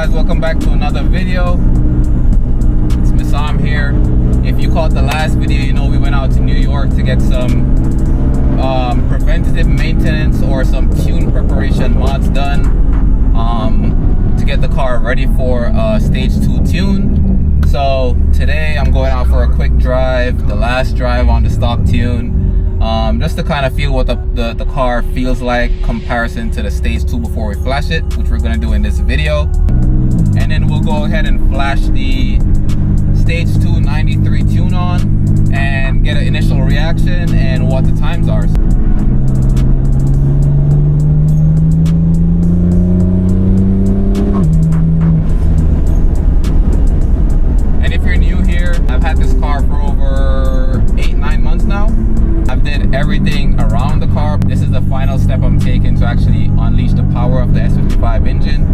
Welcome back to another video. It's Missam here. If you caught the last video, you know we went out to New York to get some preventative maintenance or some tune preparation mods done to get the car ready for stage 2 tune. So today I'm going out for a quick drive, the last drive on the stock tune, just to kind of feel what the car feels like comparison to the stage 2 before we flash it, which we're going to do in this video. And then we'll go ahead and flash the stage 2 93 tune on and get an initial reaction and what the times are. And if you're new here, I've had this car for over 8-9 months now. I've did everything around the car. This is the final step I'm taking to actually unleash the power of the S55 engine.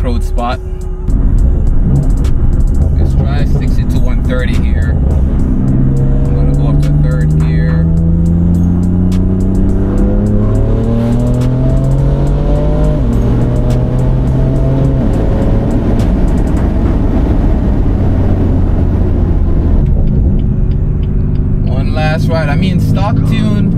Road spot. Let's try 60 to 130 here. I'm gonna go up to third gear. One last ride. I mean, stock tune.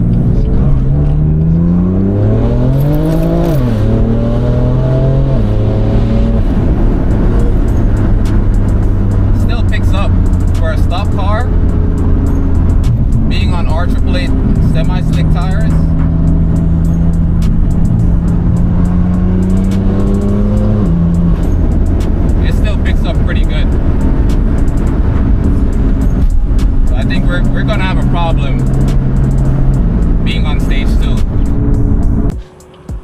Car being on R8 semi-slick tires, it still picks up pretty good. So I think we're gonna have a problem being on stage 2.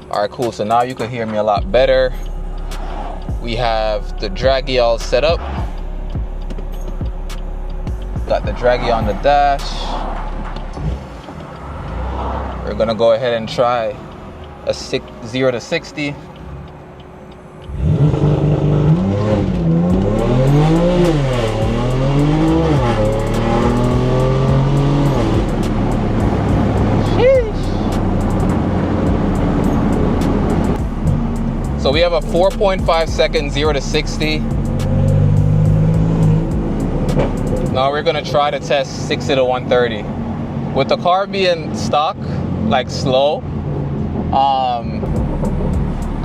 Alright, cool. So now you can hear me a lot better. We have the draggy all set up. Got the draggy on the dash. We're gonna go ahead and try a 0 to 60. So we have a 4.5 second 0 to 60. Now we're gonna try to test 60 to 130. With the car being stock, like slow,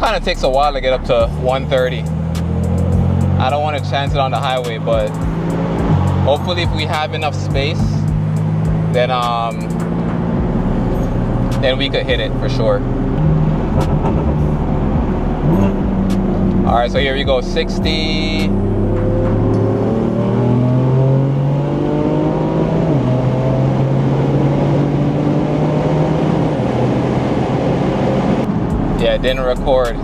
kind of takes a while to get up to 130. I don't want to chance it on the highway, but hopefully if we have enough space, then we could hit it for sure. All right, so here we go, 60. Yeah, it didn't record.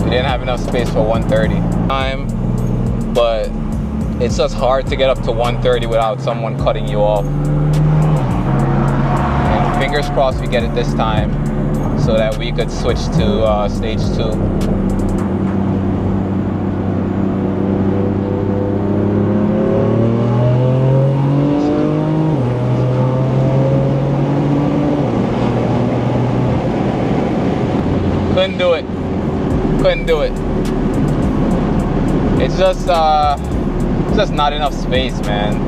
We didn't have enough space for 130 time, but it's just hard to get up to 130 without someone cutting you off. And fingers crossed we get it this time so that we could switch to stage 2. Couldn't do it. Couldn't do it. It's just not enough space, man.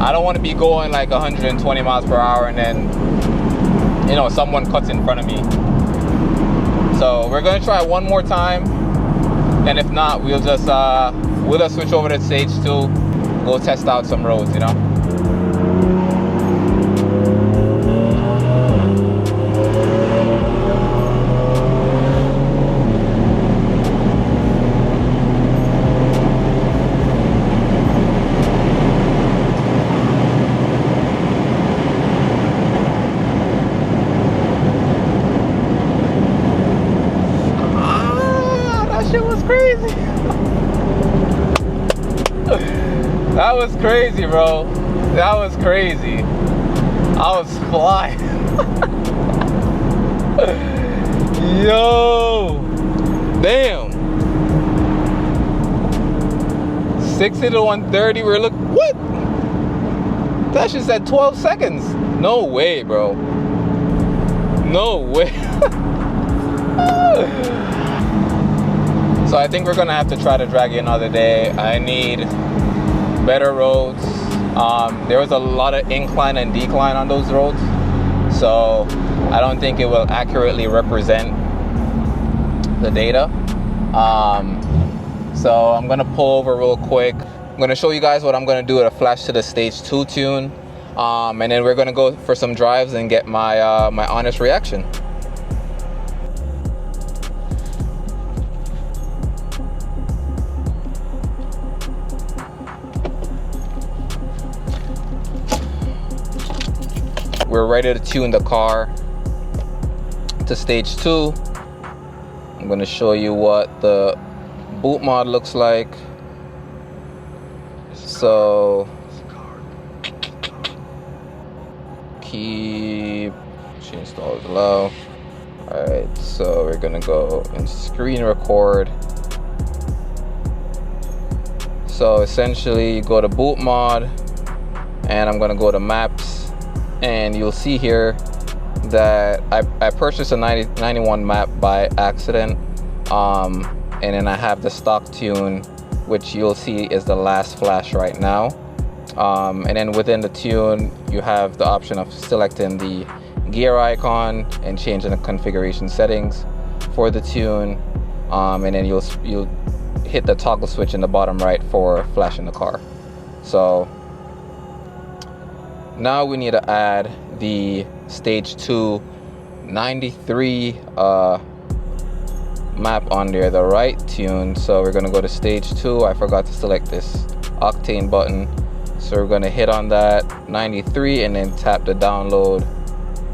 I don't want to be going like 120 miles per hour and then, you know, someone cuts in front of me. So we're gonna try one more time, and if not, we'll just switch over to stage 2, go test out some roads, you know. Crazy. That was crazy, bro. That was crazy. I was flying. Yo, damn. 60 to 130. We're looking. What? That shit said 12 seconds. No way, bro. No way. So I think we're gonna have to try to drag it another day. I need better roads. There was a lot of incline and decline on those roads, so I don't think it will accurately represent the data. So I'm gonna pull over real quick. I'm gonna show you guys what I'm gonna do at a flash to the stage 2 tune, and then we're gonna go for some drives and get my my honest reaction. We're ready to tune the car to stage 2. I'm going to show you what the boot mod looks like. So keep she installs allow. Alright, so we're going to go and screen record. So essentially, go to boot mod, and I'm going to go to maps. And you'll see here that I purchased a 91 map by accident, and then I have the stock tune, which you'll see is the last flash right now. And then within the tune, you have the option of selecting the gear icon and changing the configuration settings for the tune, and then you'll hit the toggle switch in the bottom right for flashing the car. So now we need to add the stage 2 93 map on there, the right tune. So we're gonna go to stage 2. I forgot to select this octane button, so we're gonna hit on that 93 and then tap the download,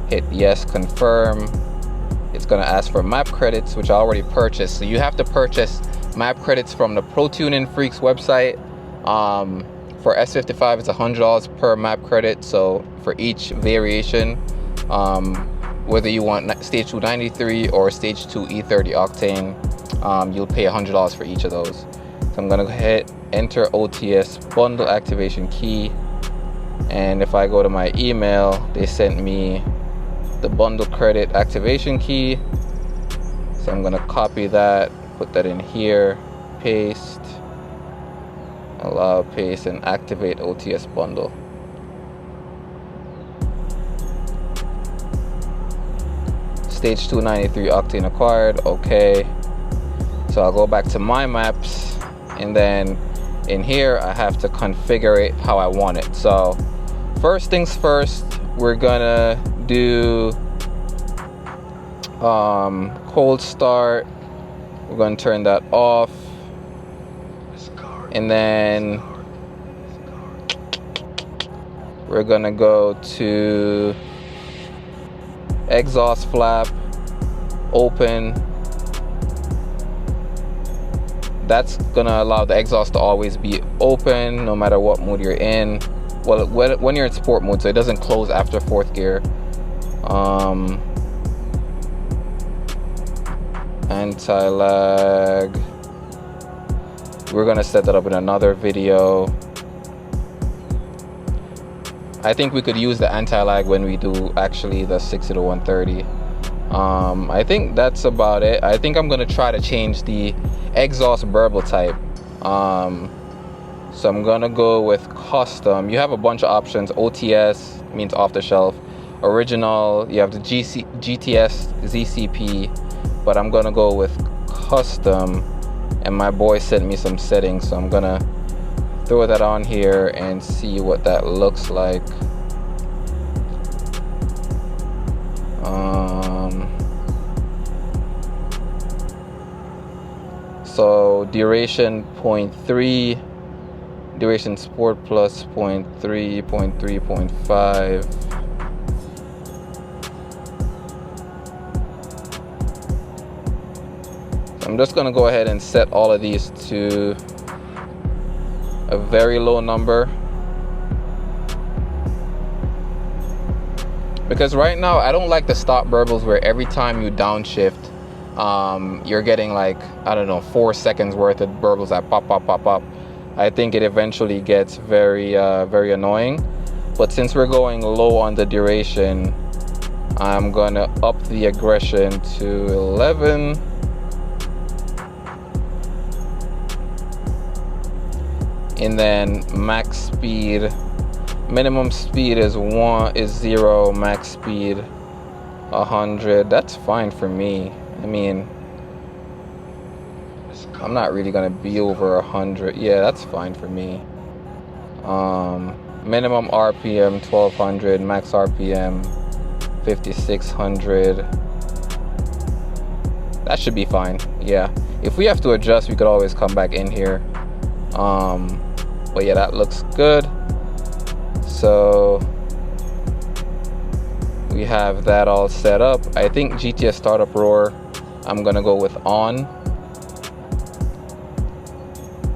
hit yes, confirm. It's gonna ask for map credits, which I already purchased. So you have to purchase map credits from the Protuning Freaks website. For S55, it's $100 per map credit. So for each variation, whether you want stage 2 93 or stage 2 E30 octane, you'll pay $100 for each of those. So I'm gonna hit enter OTS bundle activation key, and if I go to my email, they sent me the bundle credit activation key. So I'm gonna copy that, put that in here, paste, allow, paste, and activate OTS bundle. Stage 293 octane acquired. Okay, so I'll go back to my maps, and then in here I have to configure it how I want it. So first things first, we're gonna do Cold start, we're going to turn that off, and then we're going to go to exhaust flap, open. That's gonna allow the exhaust to always be open no matter what mode you're in. Well, when you're in sport mode, so it doesn't close after 4th gear. Anti-lag, we're gonna set that up in another video. I think we could use the anti-lag when we do actually the 60 to 130. I think that's about it. I think I'm gonna try to change the exhaust burble type. So I'm gonna go with custom. You have a bunch of options. OTS means off the shelf. Original, you have the GTS, ZCP, but I'm gonna go with custom. And my boy sent me some settings, so I'm gonna throw that on here and see what that looks like. So duration 0.3, duration sport plus 0.3, 0.3, 0.5. So I'm just gonna go ahead and set all of these to a very low number, because right now I don't like the stop burbles where every time you downshift, you're getting like, I don't know, 4 seconds worth of burbles that pop, pop, pop, pop. I think it eventually gets very, very annoying. But since we're going low on the duration, I'm gonna up the aggression to 11. And then max speed, minimum speed is 0, max speed 100. That's fine for me. I mean, I'm not really gonna be over 100. Yeah, that's fine for me. Minimum RPM 1200, max RPM 5600. That should be fine. Yeah, if we have to adjust, we could always come back in here. But yeah, that looks good. So we have that all set up. I think GTS startup roar, I'm gonna go with on.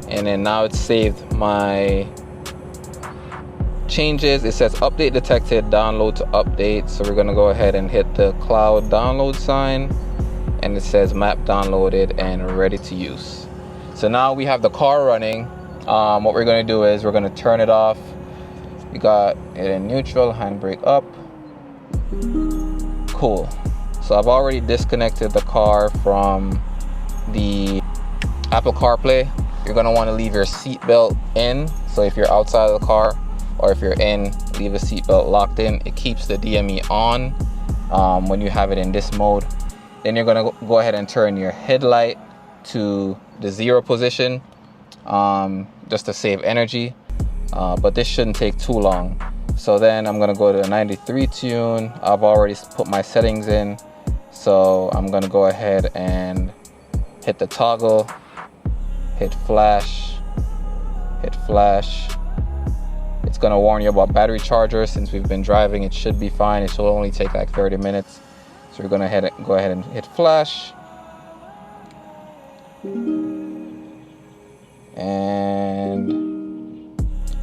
And then now it's saved my changes. It says update detected, download to update. So we're gonna go ahead and hit the cloud download sign, and it says map downloaded and ready to use. So now we have the car running. What we're gonna do is we're gonna turn it off. We got it in neutral, handbrake up. Cool. So I've already disconnected the car from the Apple CarPlay. You're gonna want to leave your seatbelt in. So if you're outside of the car, or if you're in, leave the seatbelt locked in. It keeps the DME on when you have it in this mode. Then you're gonna go ahead and turn your headlight to the 0 position, just to save energy. But this shouldn't take too long. So then I'm gonna go to a 93 tune. I've already put my settings in. So I'm gonna go ahead and hit the toggle, hit flash. It's gonna warn you about battery charger. Since we've been driving, it should be fine. It should only take like 30 minutes. So we're gonna go ahead and hit flash. And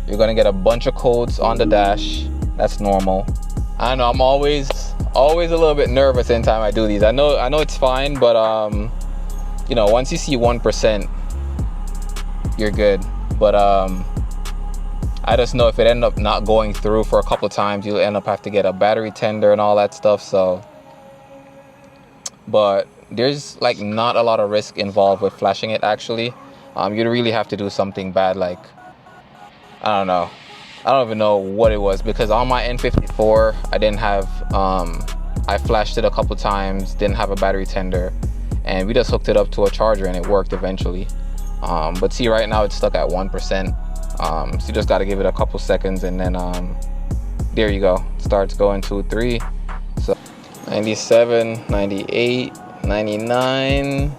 you're gonna get a bunch of codes on the dash. That's normal. I know I'm always a little bit nervous anytime I do these. I know it's fine, but you know, once you see 1%, you're good. But I just know if it end up not going through for a couple of times, you'll end up have to get a battery tender and all that stuff. So, but there's like not a lot of risk involved with flashing it actually. You'd really have to do something bad, like I don't know, I don't even know what it was, because on my N54 I didn't have I flashed it a couple times, didn't have a battery tender, and we just hooked it up to a charger and it worked eventually. But see, right now it's stuck at 1%. So you just got to give it a couple seconds, and then there you go, it starts going 2, 3. So, 97, 98, 99,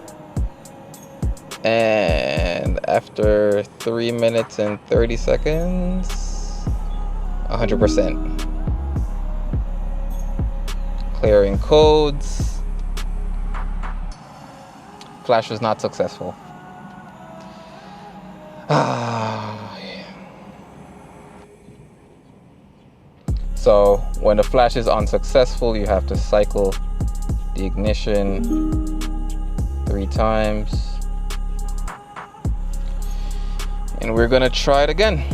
and after 3 minutes and 30 seconds, 100%. Clearing codes. Flash was not successful. So when the flash is unsuccessful, you have to cycle the ignition 3 times. And we're gonna try it again.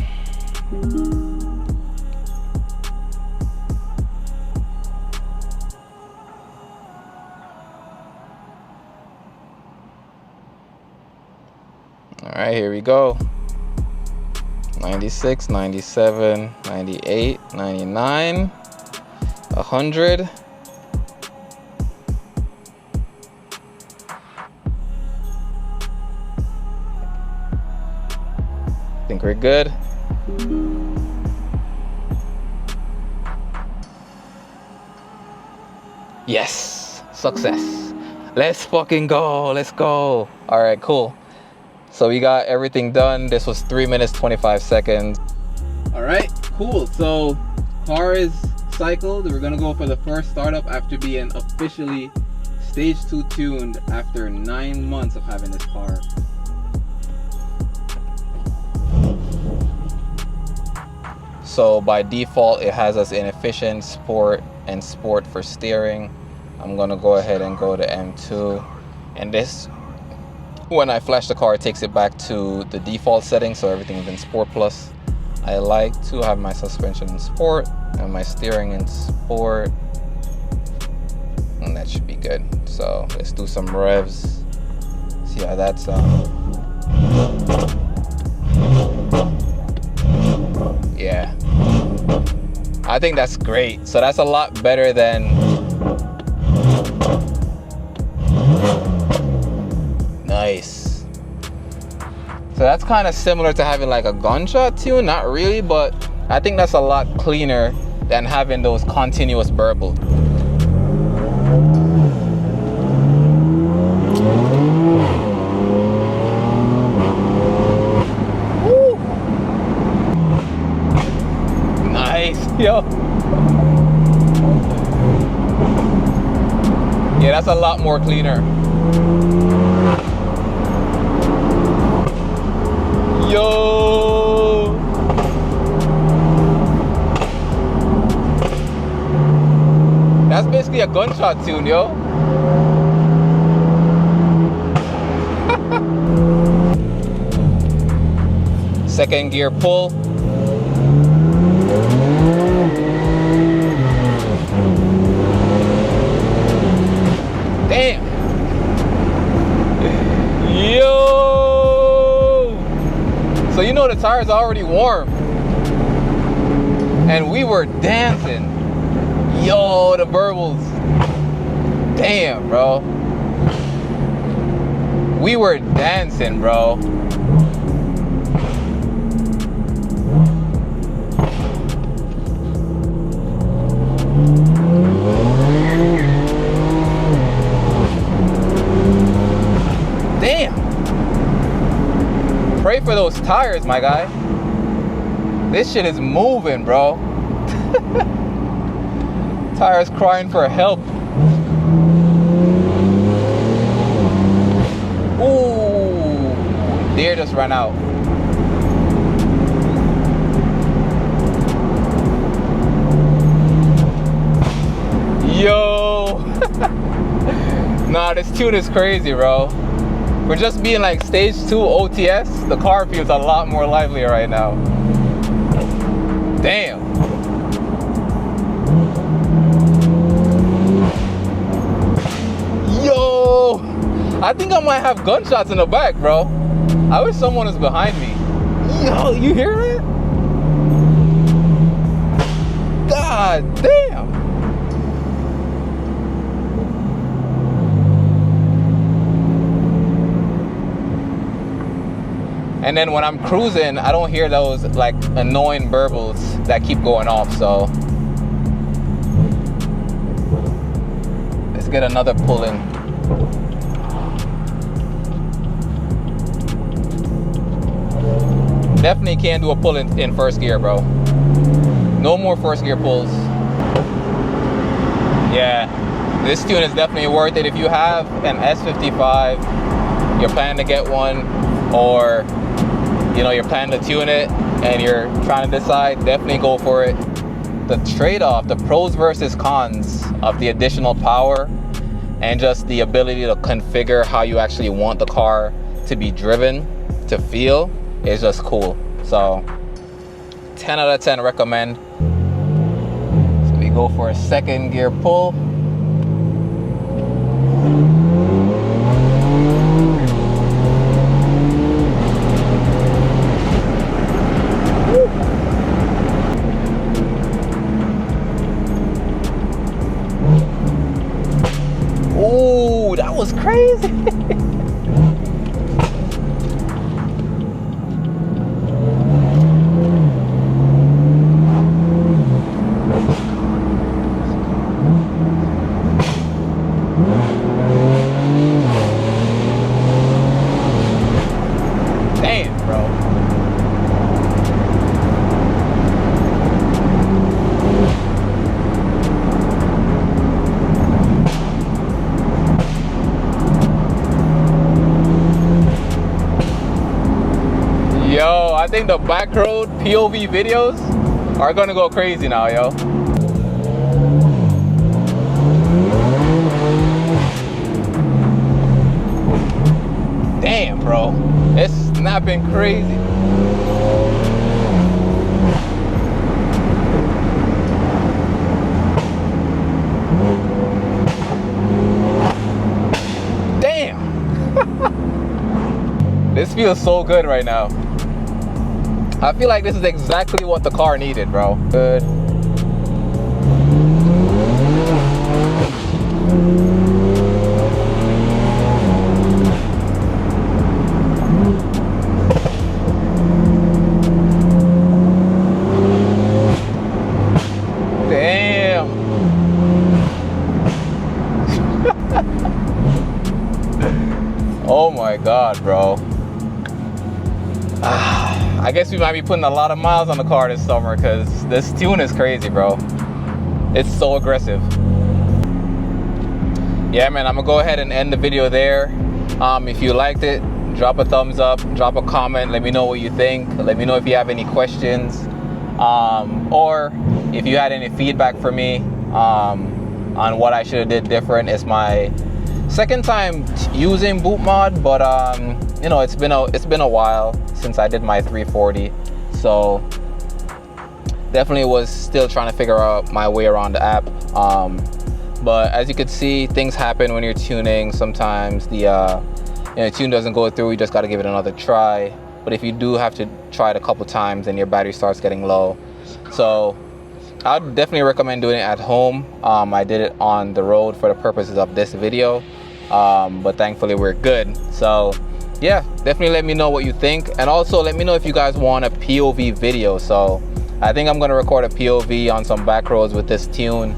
All right, here we go. 96, 97, 98, 99, 100. I think we're good. Yes, success. Let's fucking go, let's go. All right, cool. So we got everything done. This was 3 minutes, 25 seconds. All right, cool. So car is cycled. We're gonna go for the first startup after being officially stage 2 tuned after 9 months of having this car. So by default, it has us in efficient, sport, and sport for steering. I'm gonna go ahead and go to M2. And this, when I flash the car, it takes it back to the default setting, so everything's in Sport Plus. I like to have my suspension in Sport and my steering in Sport, and that should be good. So let's do some revs, see how that sounds. Yeah, I think that's great. So that's a lot better than nice. So that's kind of similar to having like a gunshot tune, not really, but I think that's a lot cleaner than having those continuous burbles. Woo. Nice, yo. Yeah, that's a lot more cleaner. Yo! That's basically a gunshot tune, yo. Second gear pull. Damn! Yo! So you know the tires are already warm, and we were dancing. Yo, the burbles. Damn, bro. We were dancing, bro. Damn. Pray for those tires, my guy. This shit is moving, bro. Tires crying for help. Ooh, deer just ran out. Yo. Nah, this tune is crazy, bro. We're just being like stage 2 OTS. The car feels a lot more lively right now. Damn. Yo, I think I might have gunshots in the back, bro. I wish someone was behind me. Yo, you hear that? God damn. And then when I'm cruising, I don't hear those like annoying burbles that keep going off, so. get another pull in. Definitely can't do a pull in first gear, bro. No more first gear pulls. Yeah, this tune is definitely worth it. If you have an S55, you're planning to get one, or you know, you're planning to tune it and you're trying to decide, definitely go for it. The trade-off, the pros versus cons of the additional power and just the ability to configure how you actually want the car to be driven, to feel, is just cool. So 10 out of 10 recommend. So we go for a second gear pull. Ooh, that was crazy. Damn, bro. Yo, I think the back road POV videos are gonna go crazy now, yo. Damn, bro. It's snapping crazy. Damn. This feels so good right now. I feel like this is exactly what the car needed, bro. Good. Damn. Oh my God, bro. I guess we might be putting a lot of miles on the car this summer because this tune is crazy, bro. It's so aggressive. Yeah, man, I'm gonna go ahead and end the video there. If you liked it, drop a thumbs up, drop a comment, let me know what you think. Let me know if you have any questions, or if you had any feedback for me on what I should have did different. It's my second time using boot mod, but you know, it's been a while since I did my 340, so definitely was still trying to figure out my way around the app. But as you can see, things happen when you're tuning. Sometimes the you know, tune doesn't go through. You just got to give it another try. But if you do have to try it a couple times and your battery starts getting low, so I'd definitely recommend doing it at home. I did it on the road for the purposes of this video, but thankfully we're good. So yeah, definitely let me know what you think, and also let me know if you guys want a POV video. So I think I'm gonna record a POV on some back roads with this tune,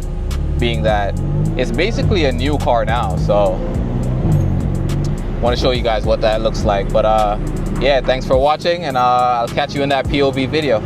being that it's basically a new car now. So I want to show you guys what that looks like. But yeah, thanks for watching, and I'll catch you in that POV video.